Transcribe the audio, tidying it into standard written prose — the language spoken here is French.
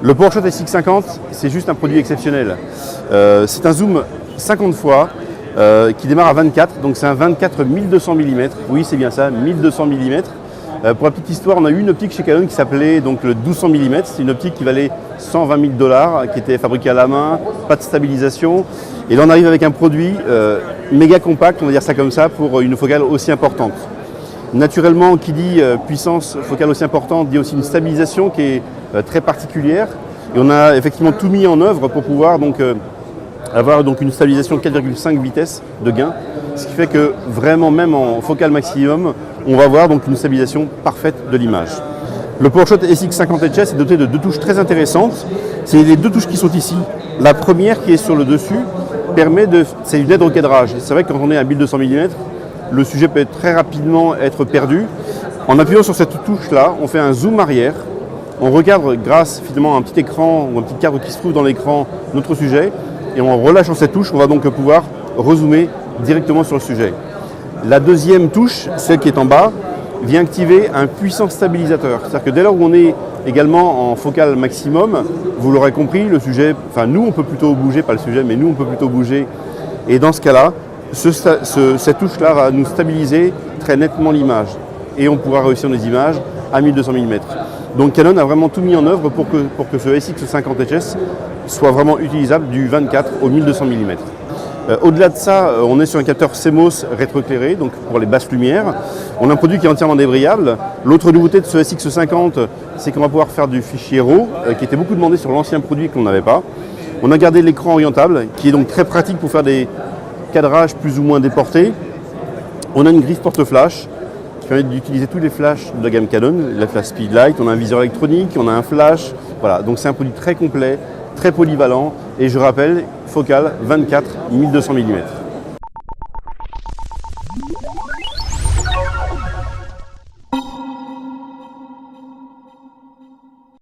Le PowerShot SX50, c'est juste un produit exceptionnel. C'est un zoom 50 fois qui démarre à 24, donc c'est un 24 1200 mm. Oui, c'est bien ça, 1200 mm. Pour la petite histoire, on a eu une optique chez Canon qui s'appelait donc le 1200 mm. C'est une optique qui valait 120 000 $, qui était fabriquée à la main, pas de stabilisation. Et là, on arrive avec un produit méga compact, on va dire ça comme ça, pour une focale aussi importante. Naturellement, qui dit puissance focale aussi importante, dit aussi une stabilisation qui est très particulière. Et on a effectivement tout mis en œuvre pour pouvoir donc avoir donc une stabilisation 4,5 vitesses de gain, ce qui fait que vraiment même en focale maximum, on va avoir donc une stabilisation parfaite de l'image. Le PowerShot SX50 HS est doté de deux touches très intéressantes. C'est les deux touches qui sont ici. La première qui est sur le dessus c'est une aide au cadrage. C'est vrai que quand on est à 1200 mm, le sujet peut très rapidement être perdu. En appuyant sur cette touche-là, on fait un zoom arrière. On recadre grâce finalement à un petit écran ou un petit cadre qui se trouve dans l'écran notre sujet. Et en relâchant cette touche, on va donc pouvoir rezoomer directement sur le sujet. La deuxième touche, celle qui est en bas, vient activer un puissant stabilisateur. C'est-à-dire que dès lors où on est également en focale maximum, vous l'aurez compris, le sujet, enfin nous on peut plutôt bouger, pas le sujet, mais nous on peut plutôt bouger. Et dans ce cas-là, cette touche-là va nous stabiliser très nettement l'image. Et on pourra réussir nos images à 1200 mm. Donc Canon a vraiment tout mis en œuvre pour que ce SX50 HS soit vraiment utilisable du 24 au 1200 mm. Au-delà de ça, on est sur un capteur CMOS rétroéclairé, donc pour les basses lumières. On a un produit qui est entièrement débrayable. L'autre nouveauté de ce SX50, c'est qu'on va pouvoir faire du fichier RAW, qui était beaucoup demandé sur l'ancien produit qu'on n'avait pas. On a gardé l'écran orientable, qui est donc très pratique pour faire des cadrages plus ou moins déportés. On a une griffe porte-flash, qui permet d'utiliser tous les flashs de la gamme Canon, la flash Speedlight, on a un viseur électronique, on a un flash. Voilà, donc c'est un produit très complet, très polyvalent, et je rappelle, focale 24 1200 mm.